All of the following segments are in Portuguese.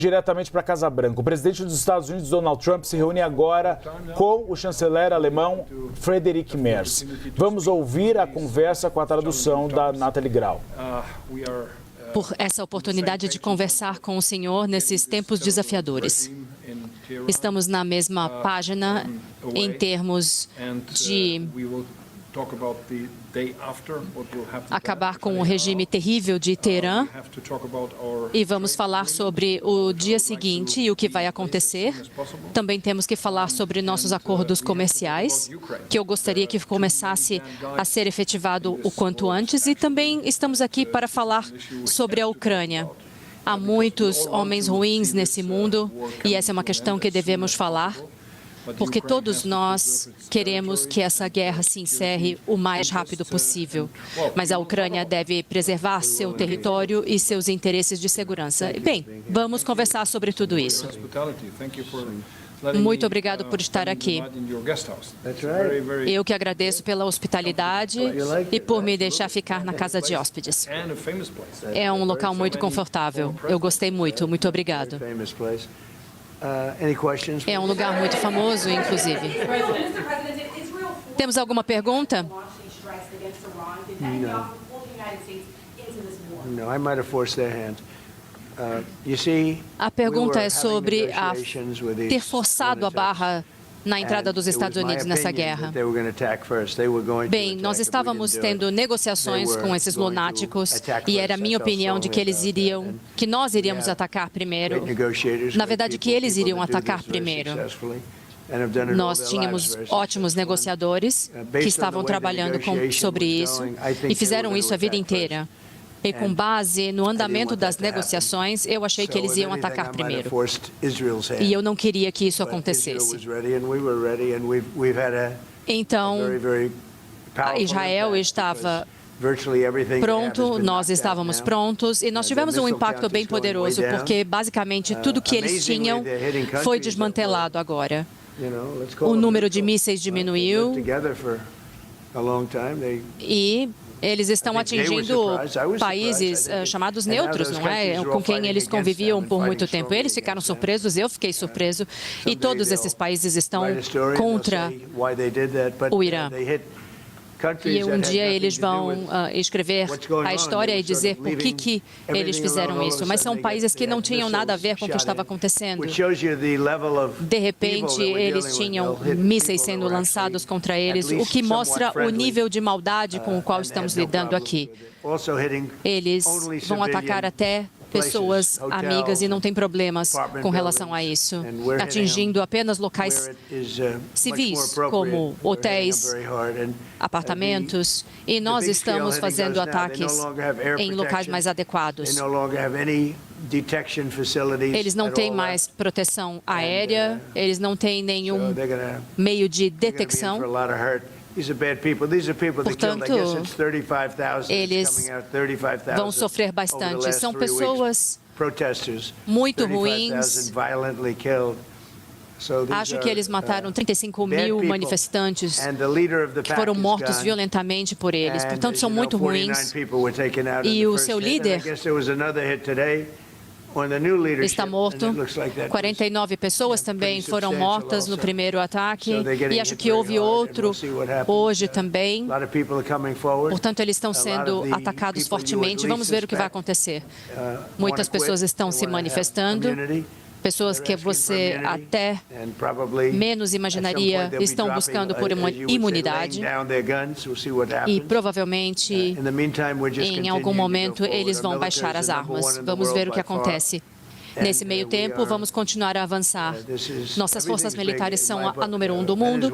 Diretamente para a Casa Branca. O presidente dos Estados Unidos, Donald Trump, se reúne agora com o chanceler alemão Friedrich Merz. Vamos ouvir a conversa com a tradução da Nathalie Grau. Por essa oportunidade de conversar com o senhor nesses tempos desafiadores. Estamos na mesma página em termos de acabar com o regime terrível de Teherã e vamos falar sobre o dia seguinte e o que vai acontecer. Também temos que falar sobre nossos acordos comerciais, que eu gostaria que começasse a ser efetivado o quanto antes, e também estamos aqui para falar sobre a Ucrânia. Há muitos homens ruins nesse mundo e essa é uma questão que devemos falar, porque todos nós queremos que essa guerra se encerre o mais rápido possível. Mas a Ucrânia deve preservar seu território e seus interesses de segurança. Bem, vamos conversar sobre tudo isso. Muito obrigado por estar aqui. Eu que agradeço pela hospitalidade e por me deixar ficar na casa de hóspedes. É um local muito confortável. Eu gostei muito. Muito obrigado. É um lugar muito famoso, inclusive. Temos alguma pergunta? A pergunta é sobre ter forçado a barra na entrada dos Estados Unidos nessa guerra. Bem, nós estávamos tendo negociações com esses lunáticos e era a minha opinião de que nós iríamos atacar primeiro. Na verdade, que eles iriam atacar primeiro. Nós tínhamos ótimos negociadores que estavam trabalhando sobre isso e fizeram isso a vida inteira. E com base no andamento das negociações, eu achei que eles iam atacar primeiro. E eu não queria que isso acontecesse. Então, Israel estava pronto, nós estávamos prontos e nós tivemos um impacto bem poderoso, porque basicamente tudo que eles tinham foi desmantelado agora. O número de mísseis diminuiu e eles estão atingindo países chamados neutros, não é? Com quem eles conviviam por muito tempo. Eles ficaram surpresos, eu fiquei surpreso, e todos esses países estão contra o Irã. E um dia eles vão escrever a história e dizer por que eles fizeram isso. Mas são países que não tinham nada a ver com o que estava acontecendo. De repente, eles tinham mísseis sendo lançados contra eles, o que mostra o nível de maldade com o qual estamos lidando aqui. Eles vão atacar até pessoas amigas e não tem problemas com relação a isso, atingindo apenas locais civis, como hotéis, apartamentos, e nós estamos fazendo ataques em locais mais adequados. Eles não têm mais proteção aérea, eles não têm nenhum meio de detecção. Portanto, eles vão sofrer bastante. São pessoas muito ruins. Acho que eles mataram 35 mil manifestantes que foram mortos violentamente por eles. Portanto, são muito ruins. E o seu líder está morto. 49 pessoas também foram mortas no primeiro ataque. E acho que houve outro hoje também. Portanto, eles estão sendo atacados fortemente. Vamos ver o que vai acontecer. Muitas pessoas estão se manifestando. Pessoas que você até menos imaginaria estão buscando por imunidade e provavelmente em algum momento eles vão baixar as armas. Vamos ver o que acontece. Nesse meio tempo, vamos continuar a avançar. Nossas forças militares são a número 1 do mundo.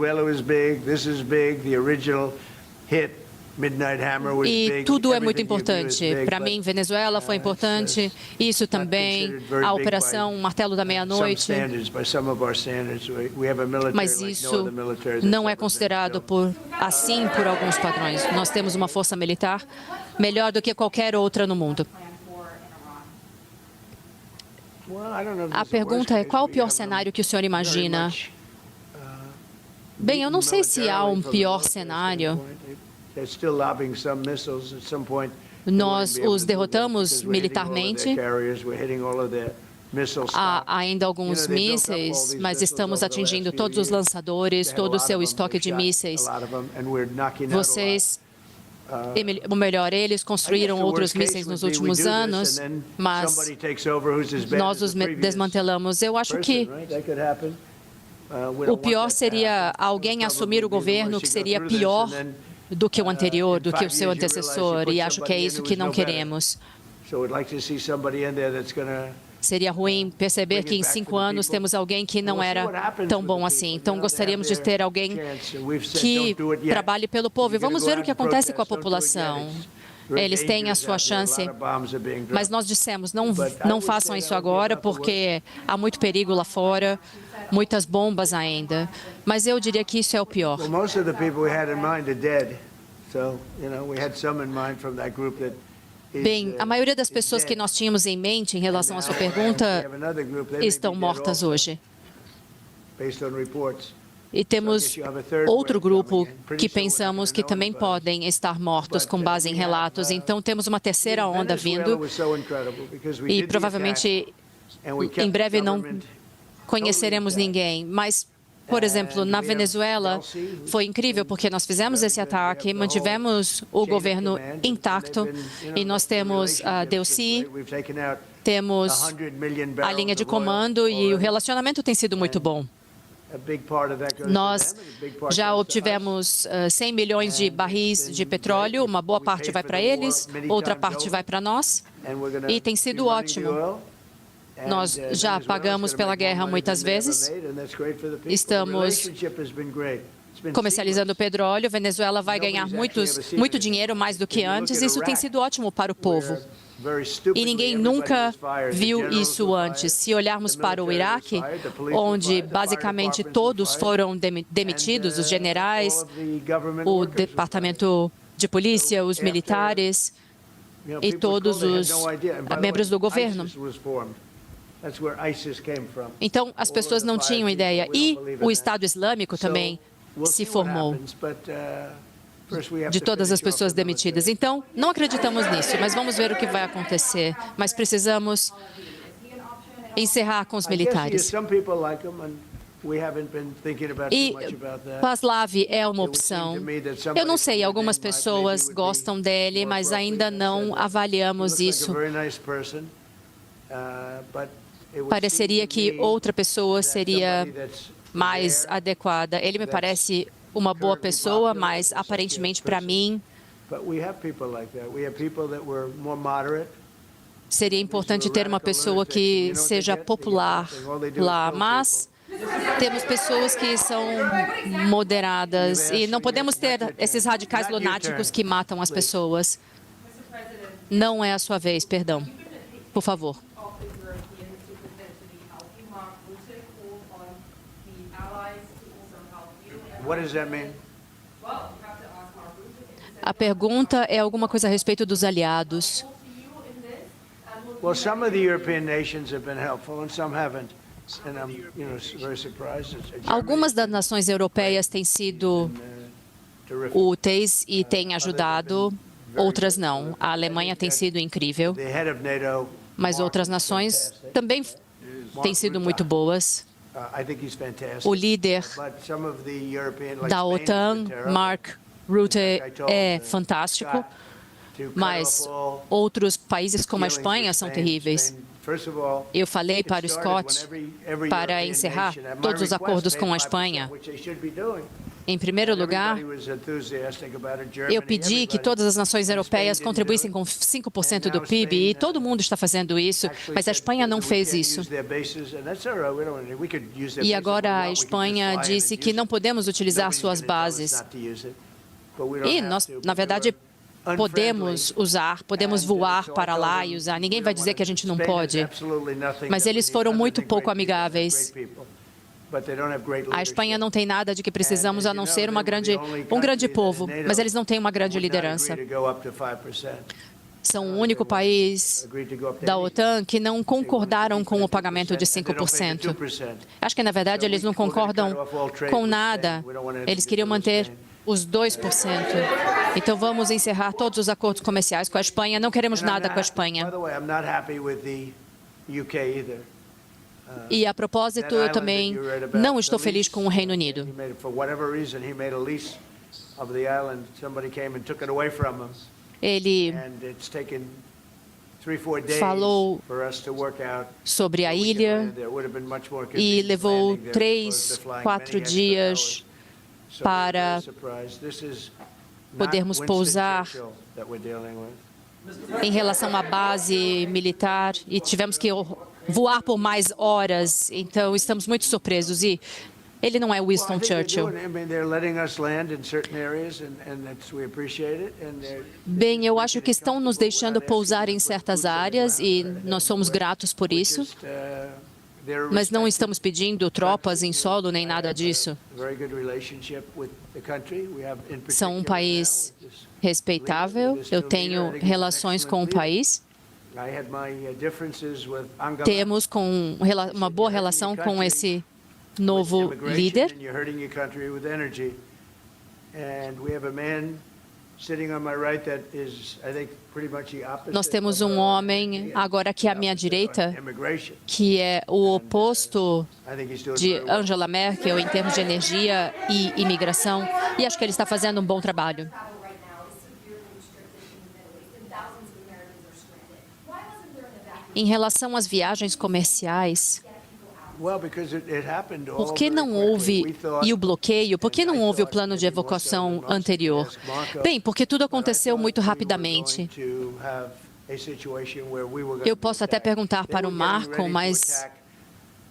E tudo é muito importante. Para mim, Venezuela foi importante, isso também, a Operação Martelo da Meia-Noite. Mas isso não é considerado assim por alguns padrões. Nós temos uma força militar melhor do que qualquer outra no mundo. A pergunta é, qual o pior cenário que o senhor imagina? Bem, eu não sei se há um pior cenário. Nós os derrotamos militarmente Há ainda alguns mísseis, mas estamos atingindo todos os lançadores, todo o seu estoque de mísseis. Vocês, ou melhor, eles construíram outros mísseis nos últimos anos, mas nós os desmantelamos. Eu acho que o pior seria alguém assumir o governo que seria pior do que o anterior, do que o seu antecessor, e acho que é isso que não queremos. Seria ruim perceber que em 5 anos temos alguém que não era tão bom assim. Então, gostaríamos de ter alguém que trabalhe pelo povo. E vamos ver o que acontece com a população. Eles têm a sua chance, mas nós dissemos, não façam isso agora, porque há muito perigo lá fora, muitas bombas ainda. Mas eu diria que isso é o pior. Bem, a maioria das pessoas que nós tínhamos em mente em relação à sua pergunta estão mortas hoje. E temos outro grupo que pensamos que também podem estar mortos com base em relatos. Então, temos uma terceira onda vindo e provavelmente em breve não conheceremos ninguém. Mas, por exemplo, na Venezuela foi incrível porque nós fizemos esse ataque, mantivemos o governo intacto e nós temos a Delcy, temos a linha de comando e o relacionamento tem sido muito bom. Nós já obtivemos 100 milhões de barris de petróleo, uma boa parte vai para eles, outra parte vai para nós e tem sido ótimo. Nós já pagamos pela guerra muitas vezes, estamos comercializando petróleo, Venezuela vai ganhar muito dinheiro, mais do que antes, isso tem sido ótimo para o povo. E ninguém nunca viu isso antes. Se olharmos para o Iraque, onde basicamente todos foram demitidos, os generais, o departamento de polícia, os militares e todos os membros do governo. Então, as pessoas não tinham ideia. E o Estado Islâmico também se formou, de todas as pessoas demitidas. Então, não acreditamos nisso, mas vamos ver o que vai acontecer. Mas precisamos encerrar com os militares. E Pahlav é uma opção. Eu não sei, algumas pessoas gostam dele, mas ainda não avaliamos isso. Pareceria que outra pessoa seria mais adequada. Ele me parece uma boa pessoa, mas aparentemente para mim seria importante ter uma pessoa que seja popular lá, mas temos pessoas que são moderadas e não podemos ter esses radicais lunáticos que matam as pessoas. Não é a sua vez, perdão. Por favor. A pergunta é alguma coisa a respeito dos aliados. Algumas das nações europeias têm sido úteis e têm ajudado, outras não. A Alemanha tem sido incrível, mas outras nações também têm sido muito boas. O líder da OTAN, Mark Rutte, é fantástico, mas outros países como a Espanha são terríveis. Eu falei para o Scott para encerrar todos os acordos com a Espanha. Em primeiro lugar, eu pedi que todas as nações europeias contribuíssem com 5% do PIB, e todo mundo está fazendo isso, mas a Espanha não fez isso. E agora a Espanha disse que não podemos utilizar suas bases. E nós, na verdade, podemos usar, podemos voar para lá e usar. Ninguém vai dizer que a gente não pode. Mas eles foram muito pouco amigáveis. A Espanha não tem nada de que precisamos, a não ser um grande povo, mas eles não têm uma grande liderança. São o único país da OTAN que não concordaram com o pagamento de 5%. Acho que, na verdade, eles não concordam com nada. Eles queriam manter os 2%. Então, vamos encerrar todos os acordos comerciais com a Espanha. Não queremos nada com a Espanha. E, a propósito, eu também não estou feliz com o Reino Unido. Ele falou sobre a ilha e levou 3, 4 dias para podermos pousar em relação à base militar e tivemos que voar por mais horas, então estamos muito surpresos e ele não é Winston Churchill. Bem, eu acho que estão nos deixando pousar em certas áreas e nós somos gratos por isso, mas não estamos pedindo tropas em solo nem nada disso. São um país respeitável, eu tenho relações com o país. Temos uma boa relação com esse novo líder. Nós temos um homem agora aqui à minha direita, que é o oposto de Angela Merkel em termos de energia e imigração, e acho que ele está fazendo um bom trabalho. Em relação às viagens comerciais, por que não houve, e o bloqueio, por que não houve o plano de evacuação anterior? Bem, porque tudo aconteceu muito rapidamente. Eu posso até perguntar para o Marco, mas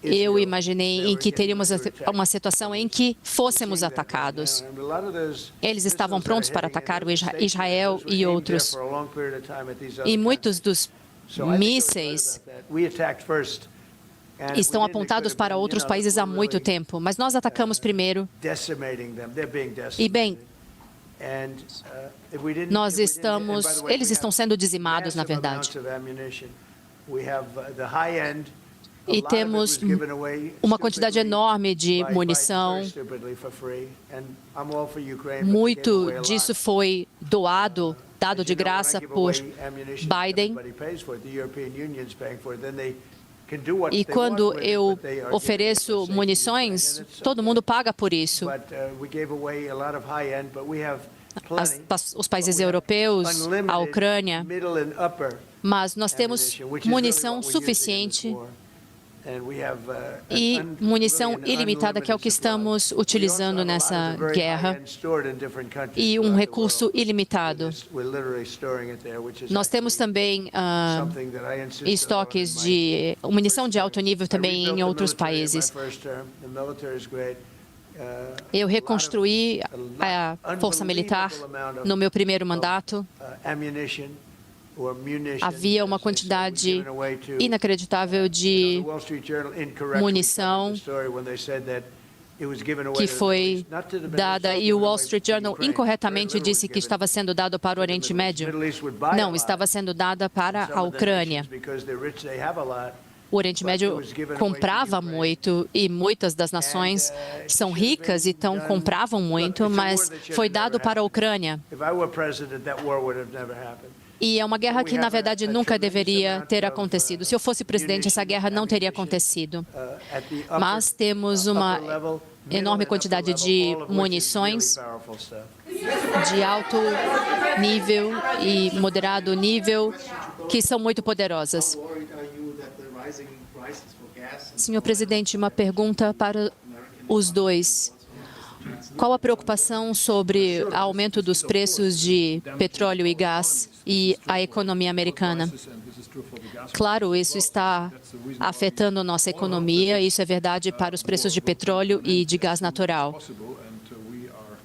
eu imaginei em que teríamos uma situação em que fôssemos atacados. Eles estavam prontos para atacar o Israel e outros. E muitos dos mísseis estão apontados para outros países há muito tempo, mas nós atacamos primeiro. E bem, eles estão sendo dizimados, na verdade. E temos uma quantidade enorme de munição. Muito disso foi dado de graça por Biden. E quando eu ofereço munições, todo mundo paga por isso. Os países europeus, a Ucrânia, mas nós temos munição suficiente e munição ilimitada, que é o que estamos utilizando nessa guerra, e um recurso ilimitado. Nós temos também estoques de munição de alto nível também em outros países. Eu reconstruí a força militar no meu primeiro mandato. Havia uma quantidade inacreditável de munição que foi dada, e o Wall Street Journal incorretamente disse que estava sendo dado para o Oriente Médio. Não, estava sendo dada para a Ucrânia. O Oriente Médio comprava muito e muitas das nações são ricas, então compravam muito, mas foi dado para a Ucrânia. E é uma guerra que, na verdade, nunca deveria ter acontecido. Se eu fosse presidente, essa guerra não teria acontecido. Mas temos uma enorme quantidade de munições de alto nível e moderado nível que são muito poderosas. Senhor presidente, uma pergunta para os dois. Qual a preocupação sobre o aumento dos preços de petróleo e gás e a economia americana? Claro, isso está afetando a nossa economia, isso é verdade para os preços de petróleo e de gás natural.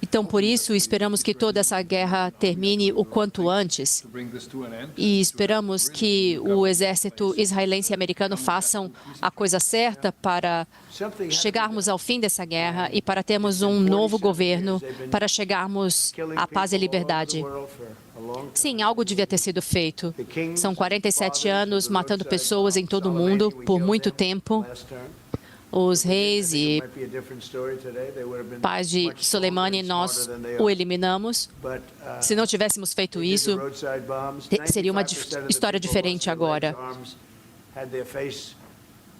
Então, por isso, esperamos que toda essa guerra termine o quanto antes e esperamos que o exército israelense e americano façam a coisa certa para chegarmos ao fim dessa guerra e para termos um novo governo, para chegarmos à paz e liberdade. Sim, algo devia ter sido feito. São 47 anos matando pessoas em todo o mundo por muito tempo. Os reis e pais de Soleimani, nós o eliminamos. Se não tivéssemos feito isso, seria uma história diferente agora.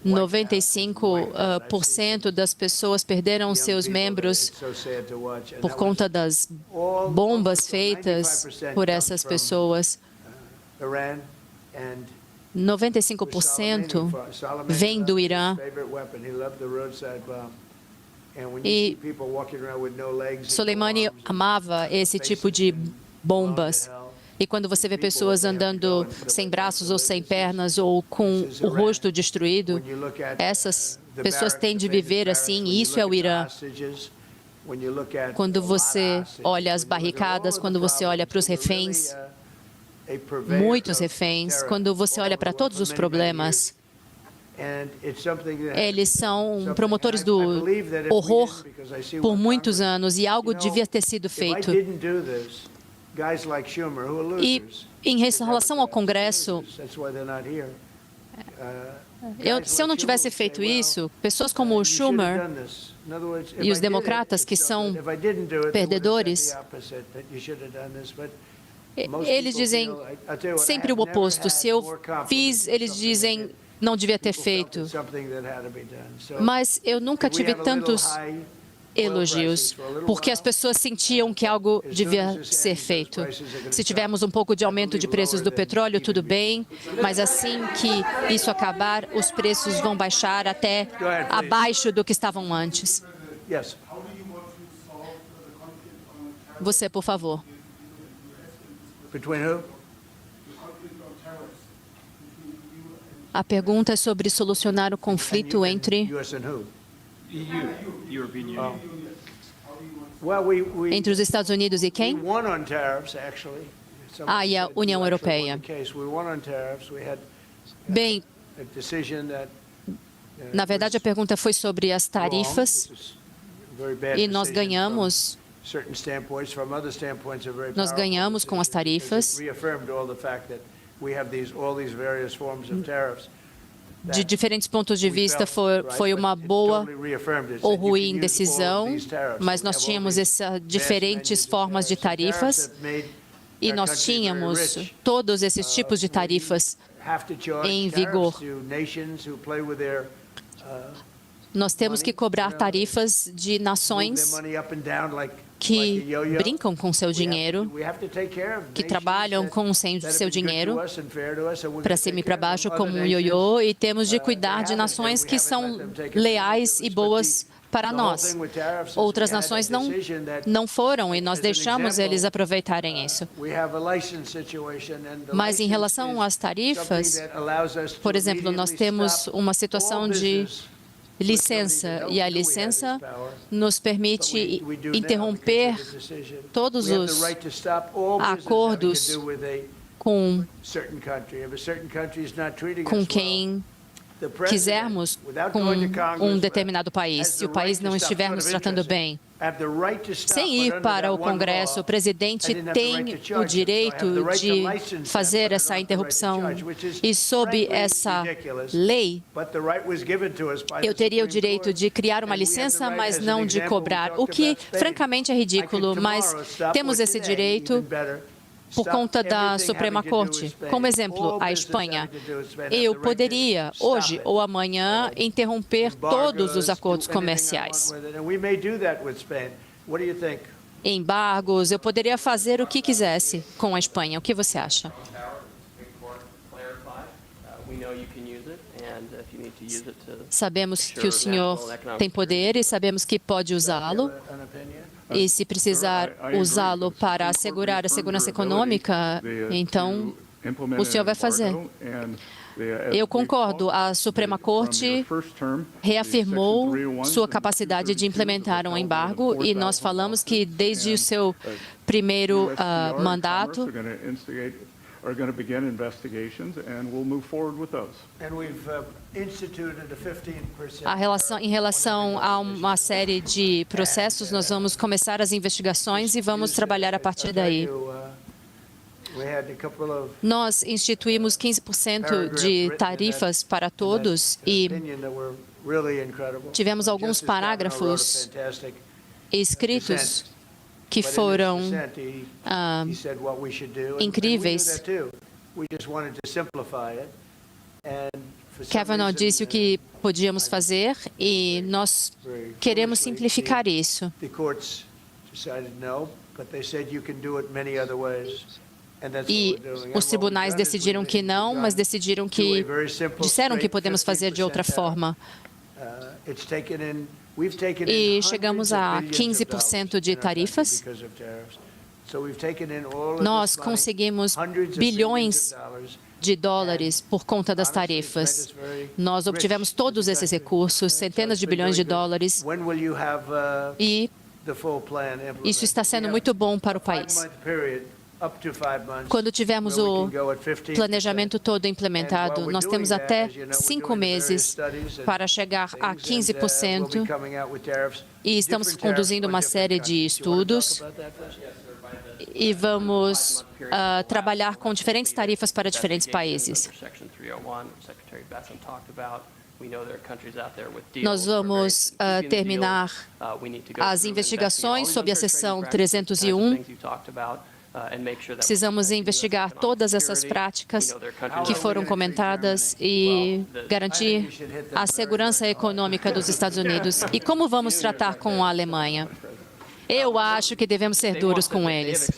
95% das pessoas perderam seus membros por conta das bombas feitas por essas pessoas. 95% vem do Irã. E Soleimani amava esse tipo de bombas. E quando você vê pessoas andando sem braços ou sem pernas ou com o rosto destruído, essas pessoas têm de viver assim, e isso é o Irã. Quando você olha as barricadas, quando você olha para os reféns, muitos reféns, quando você olha para todos os problemas, eles são promotores do horror por muitos anos e algo devia ter sido feito. E em relação ao Congresso, se eu não tivesse feito isso, pessoas como o Schumer e os democratas, que são perdedores, eles dizem sempre o oposto. Se eu fiz, eles dizem não devia ter feito. Mas eu nunca tive tantos elogios, porque as pessoas sentiam que algo devia ser feito. Se tivermos um pouco de aumento de preços do petróleo, tudo bem, mas assim que isso acabar, os preços vão baixar até abaixo do que estavam antes. Você, por favor. A pergunta é sobre solucionar o conflito entre os Estados Unidos e quem? E a União Europeia. Bem, na verdade, a pergunta foi sobre as tarifas e nós ganhamos com as tarifas. De diferentes pontos de vista, foi uma boa ou ruim decisão, mas nós tínhamos essas diferentes formas de tarifas e nós tínhamos todos esses tipos de tarifas em vigor. Nós temos que cobrar tarifas de nações que brincam com seu dinheiro, que trabalham com seu dinheiro para cima e para baixo como um ioiô, e temos de cuidar de nações que são leais e boas para nós. Outras nações não foram e nós deixamos eles aproveitarem isso. Mas em relação às tarifas, por exemplo, nós temos uma situação de licença, e a licença nos permite interromper todos os acordos com quem quisermos com um determinado país, se o país não estiver nos tratando bem. Sem ir para o Congresso, o presidente tem o direito de fazer essa interrupção. E sob essa lei, eu teria o direito de criar uma licença, mas não de cobrar, o que francamente é ridículo, mas temos esse direito por conta da Suprema Corte. Como exemplo, a Espanha. Eu poderia, hoje ou amanhã, interromper todos os acordos comerciais. Embargos, eu poderia fazer o que quisesse com a Espanha. O que você acha? Sabemos que o senhor tem poder e sabemos que pode usá-lo. E se precisar usá-lo para assegurar a segurança econômica, então o senhor vai fazer. Eu concordo. A Suprema Corte reafirmou sua capacidade de implementar um embargo e nós falamos que desde o seu primeiro mandato, em relação a uma série de processos, nós vamos começar as investigações e vamos trabalhar a partir daí. Nós instituímos 15% de tarifas para todos e tivemos alguns parágrafos escritos que foram incríveis. Kavanaugh disse o que podíamos fazer e nós queremos simplificar isso. E os tribunais decidiram que não, mas disseram que podemos fazer de outra forma. E chegamos a 15% de tarifas. Nós conseguimos bilhões de dólares por conta das tarifas. Nós obtivemos todos esses recursos, centenas de bilhões de dólares, e isso está sendo muito bom para o país. Quando tivermos o planejamento todo implementado, nós temos até 5 meses para chegar a 15% e estamos conduzindo uma série de estudos e vamos trabalhar com diferentes tarifas para diferentes países. Nós vamos terminar as investigações sob a seção 301. Precisamos investigar todas essas práticas que foram comentadas e garantir a segurança econômica dos Estados Unidos. E como vamos tratar com a Alemanha? Eu acho que devemos ser duros com eles.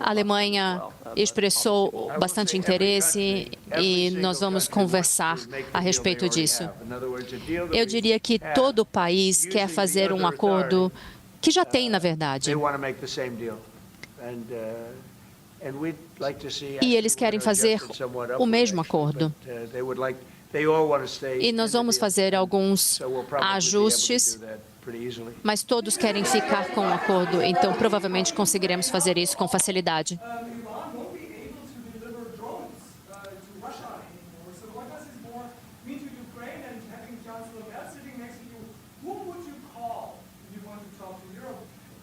A Alemanha expressou bastante interesse e nós vamos conversar a respeito disso. Eu diria que todo país quer fazer um acordo que já tem, na verdade. E eles querem fazer o mesmo acordo. E nós vamos fazer alguns ajustes, mas todos querem ficar com o acordo, então provavelmente conseguiremos fazer isso com facilidade.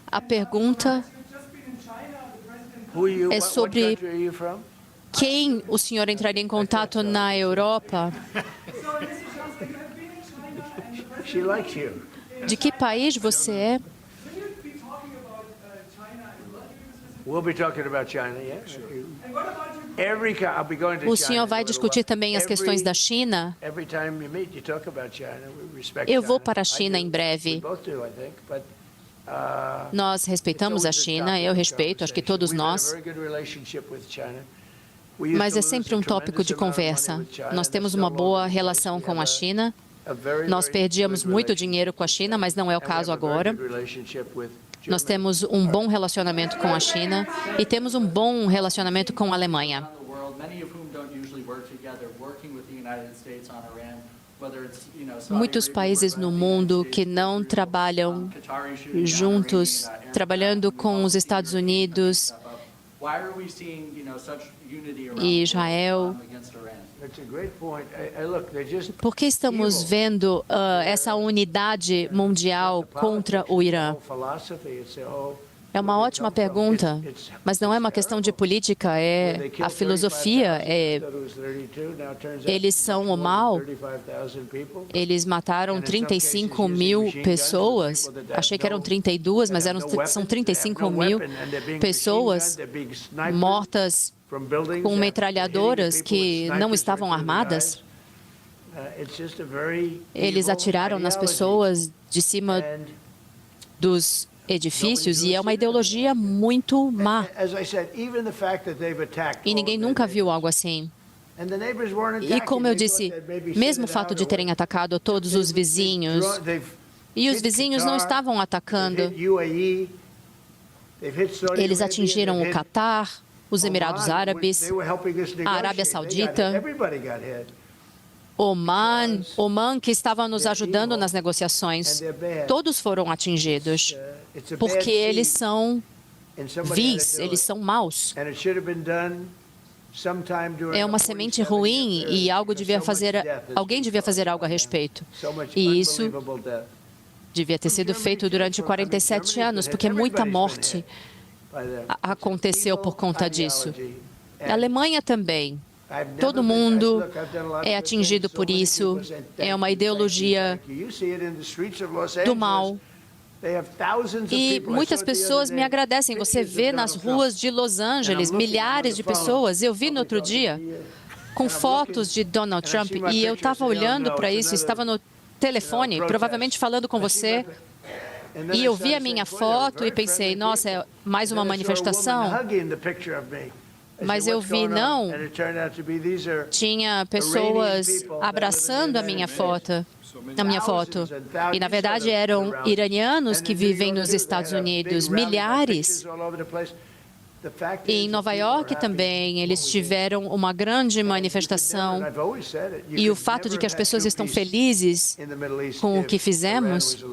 A pergunta é sobre quem o senhor entraria em contato na Europa? De que país você é? O senhor vai discutir também as questões da China? Eu vou para a China em breve. Nós respeitamos a China, eu respeito, acho que todos nós. Mas é sempre um tópico de conversa. Nós temos uma boa relação com a China. Nós perdíamos muito dinheiro com a China, mas não é o caso agora. Nós temos um bom relacionamento com a China e temos um bom relacionamento com a Alemanha. Muitos países no mundo que não trabalham juntos, trabalhando com os Estados Unidos e Israel. Por que estamos vendo essa unidade mundial contra o Irã? É uma ótima pergunta, mas não é uma questão de política, é a filosofia. Eles são o mal. Eles mataram 35 mil pessoas. Achei que eram 32, mas são 35 mil pessoas mortas com metralhadoras que não estavam armadas. Eles atiraram nas pessoas de cima dos edifícios e é uma ideologia muito má. E ninguém nunca viu algo assim. E como eu disse, mesmo o fato de terem atacado todos os vizinhos, e os vizinhos não estavam atacando, eles atingiram o Catar, os Emirados Árabes, a Arábia Saudita, Oman, que estava nos ajudando nas negociações. Todos foram atingidos, porque eles são vis, eles são maus. É uma semente ruim e alguém devia fazer algo a respeito. E isso devia ter sido feito durante 47 anos, porque muita morte aconteceu por conta disso. A Alemanha também. Todo mundo é atingido por isso. É uma ideologia do mal. E muitas pessoas me agradecem. Você vê nas ruas de Los Angeles milhares de pessoas. Eu vi no outro dia com fotos de Donald Trump e eu estava olhando para isso, estava no telefone, provavelmente falando com você, e eu vi a minha foto e pensei, nossa, é mais uma manifestação. Mas eu vi, não, tinha pessoas abraçando a minha foto. E, na verdade, eram iranianos que vivem nos Estados Unidos, milhares. E em Nova York também, eles tiveram uma grande manifestação. E o fato de que as pessoas estão felizes com o que fizemos.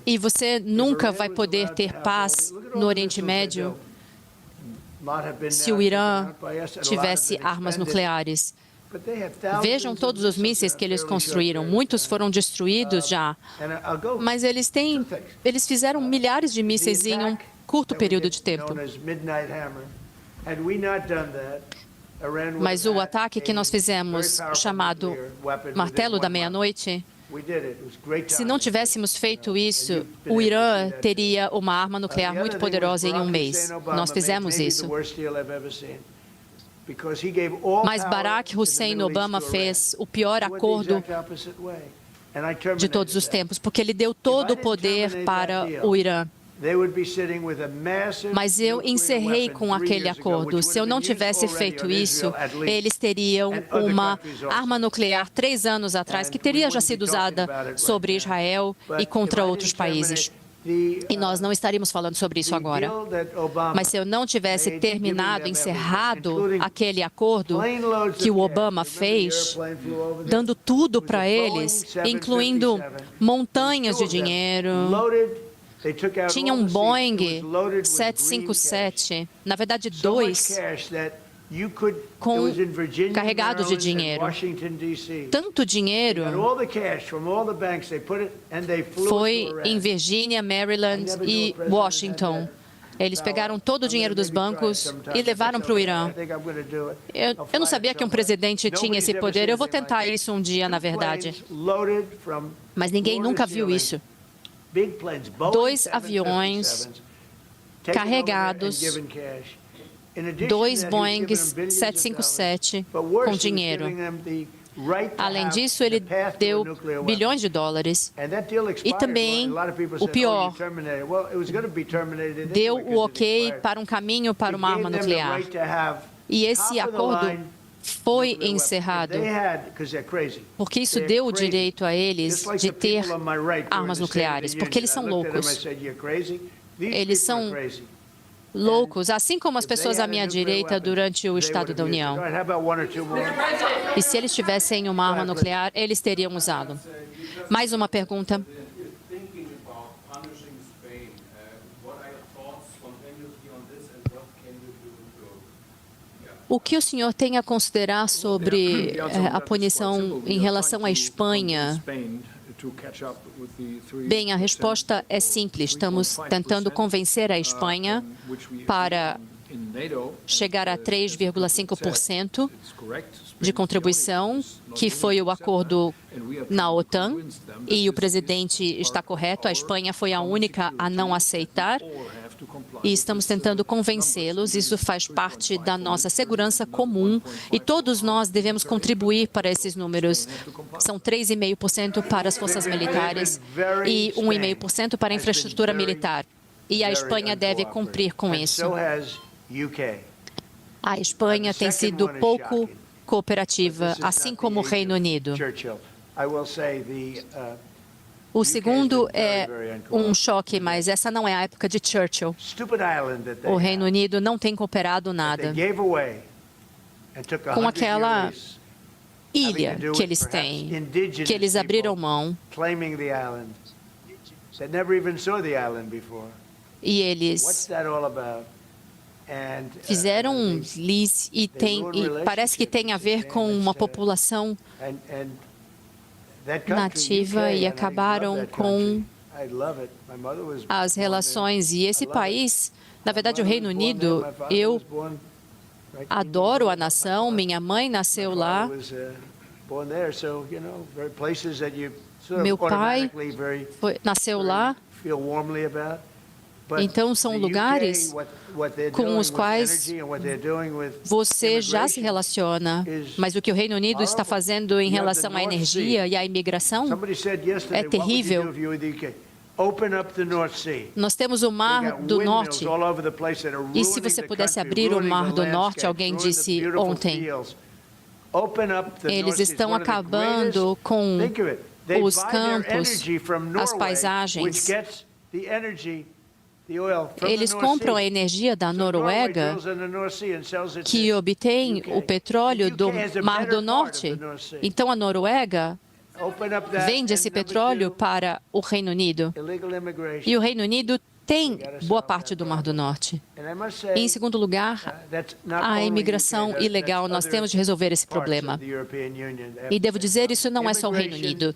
E você nunca vai poder ter paz no Oriente Médio se o Irã tivesse armas nucleares. Vejam todos os mísseis que eles construíram. Muitos foram destruídos já. Mas eles fizeram milhares de mísseis em um curto período de tempo. Mas o ataque que nós fizemos, chamado Martelo da Meia-Noite, se não tivéssemos feito isso, o Irã teria uma arma nuclear muito poderosa em um mês. Nós fizemos isso. Mas Barack Hussein Obama fez o pior acordo de todos os tempos, porque ele deu todo o poder para o Irã. Mas eu encerrei com aquele acordo. Se eu não tivesse feito isso, eles teriam uma arma nuclear 3 anos atrás, que teria já sido usada sobre Israel e contra outros países. E nós não estaríamos falando sobre isso agora. Mas se eu não tivesse terminado, encerrado aquele acordo que o Obama fez, dando tudo para eles, incluindo montanhas de dinheiro, tinha um Boeing 757, na verdade 2, carregado de dinheiro. Tanto dinheiro foi em Virgínia, Maryland e Washington. Eles pegaram todo o dinheiro dos bancos e levaram para o Irã. Eu não sabia que um presidente tinha esse poder. Eu vou tentar isso um dia, na verdade. Mas ninguém nunca viu isso. 2 aviões carregados, 2 Boeing 757 com dinheiro. Além disso, ele deu bilhões de dólares. E também, o pior, deu o ok para um caminho para uma arma nuclear. E esse acordo foi encerrado, porque isso deu o direito a eles de ter armas nucleares, porque eles são loucos. Eles são loucos, assim como as pessoas à minha direita durante o Estado da União. E se eles tivessem uma arma nuclear, eles teriam usado. Mais uma pergunta. O que o senhor tem a considerar sobre a punição em relação à Espanha? Bem, a resposta é simples. Estamos tentando convencer a Espanha para chegar a 3,5% de contribuição, que foi o acordo na OTAN, e o presidente está correto, a Espanha foi a única a não aceitar, e estamos tentando convencê-los. Isso faz parte da nossa segurança comum e todos nós devemos contribuir para esses números. São 3,5% para as forças militares e 1,5% para a infraestrutura militar. E a Espanha deve cumprir com isso. A Espanha tem sido pouco cooperativa, assim como o Reino Unido. O segundo é um choque, mas essa não é a época de Churchill. O Reino Unido não tem cooperado nada com aquela ilha que eles têm, que eles abriram mão. E eles fizeram um lease e parece que tem a ver com uma população nativa e acabaram com as relações. E esse país, na verdade, o Reino Unido, eu adoro a nação, minha mãe nasceu lá. Meu pai nasceu lá. Então, são lugares com os quais você já se relaciona. Mas o que o Reino Unido está fazendo em relação à energia e à imigração é terrível. Nós temos o Mar do Norte. E se você pudesse abrir o Mar do Norte, alguém disse ontem, eles estão acabando com os campos, as paisagens. Eles compram a energia da Noruega, que obtém o petróleo do Mar do Norte. Então, a Noruega vende esse petróleo para o Reino Unido. E o Reino Unido tem boa parte do Mar do Norte. E, em segundo lugar, a imigração ilegal. Nós temos de resolver esse problema. E devo dizer, isso não é só o Reino Unido.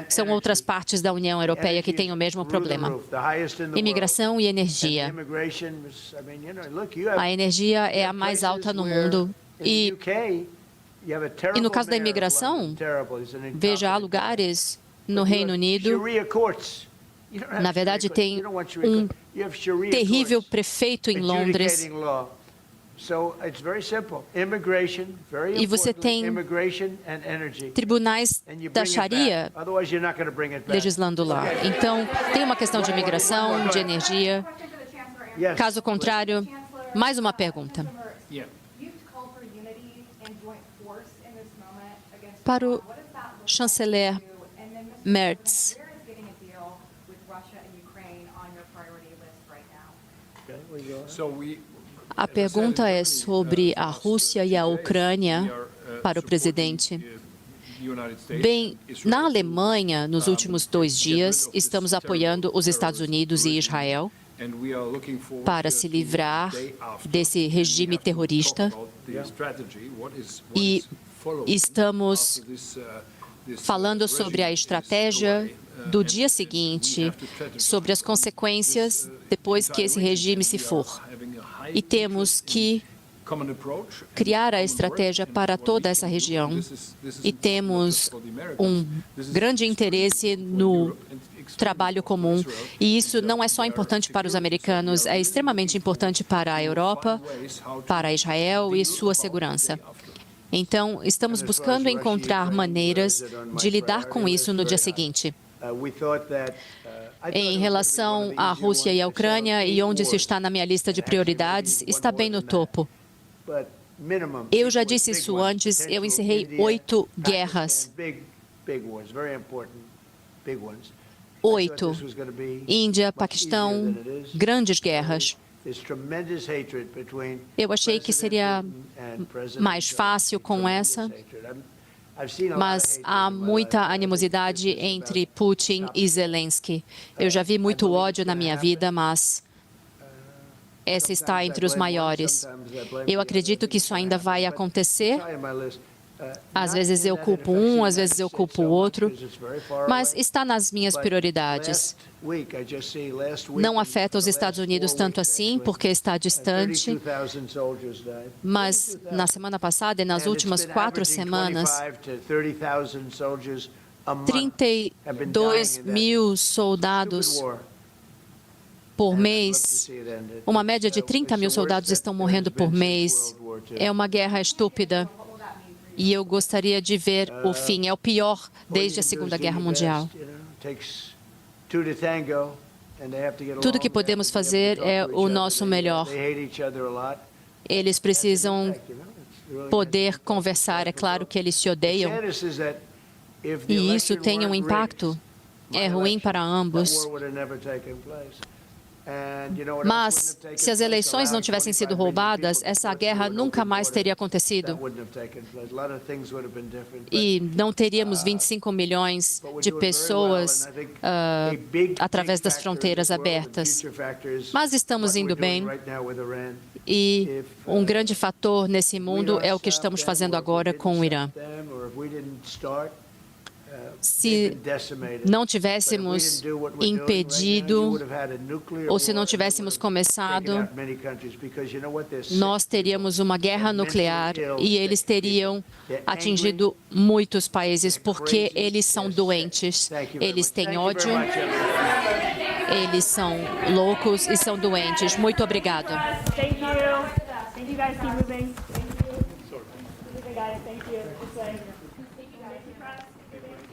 São outras partes da União Europeia que têm o mesmo problema. Imigração e energia. A energia é a mais alta no mundo. E no caso da imigração, veja, há lugares no Reino Unido. Na verdade, tem um terrível prefeito em Londres. E você tem tribunais da Sharia legislando lá. Então, tem uma questão de imigração, de energia. Caso contrário, mais uma pergunta. Para o chanceler Merz, a pergunta é sobre a Rússia e a Ucrânia para o presidente. Bem, na Alemanha, nos últimos 2 dias, estamos apoiando os Estados Unidos e Israel para se livrar desse regime terrorista. E estamos falando sobre a estratégia do dia seguinte, sobre as consequências depois que esse regime se for. E temos que criar a estratégia para toda essa região. E temos um grande interesse no trabalho comum. E isso não é só importante para os americanos, é extremamente importante para a Europa, para Israel e sua segurança. Então, estamos buscando encontrar maneiras de lidar com isso no dia seguinte. Em relação à Rússia e à Ucrânia, e onde isso está na minha lista de prioridades, está bem no topo. Eu já disse isso antes, eu encerrei 8 guerras. 8. Índia, Paquistão, grandes guerras. Eu achei que seria mais fácil com essa, mas há muita animosidade entre Putin e Zelensky. Eu já vi muito ódio na minha vida, mas essa está entre os maiores. Eu acredito que isso ainda vai acontecer. Às vezes eu culpo um, às vezes eu culpo o outro, mas está nas minhas prioridades. Não afeta os Estados Unidos tanto assim, porque está distante, mas na semana passada e nas últimas 4 semanas, 32 mil soldados por mês, uma média de 30 mil soldados estão morrendo por mês. É uma guerra estúpida. E eu gostaria de ver o fim. É o pior desde a Segunda Guerra Mundial. Tudo que podemos fazer é o nosso melhor. Eles precisam poder conversar. É claro que eles se odeiam. E isso tem um impacto. É ruim para ambos. Mas, se as eleições não tivessem sido roubadas, essa guerra nunca mais teria acontecido. E não teríamos 25 milhões de pessoas através das fronteiras abertas. Mas estamos indo bem. E um grande fator nesse mundo é o que estamos fazendo agora com o Irã. se não tivéssemos impedido ou se não tivéssemos começado, nós teríamos uma guerra nuclear e eles teriam atingido muitos países porque eles são doentes, eles têm ódio, eles são loucos e são doentes. Muito obrigado. Thank you. Thank you guys. Keep moving. Thank you. Thank you. Thank you.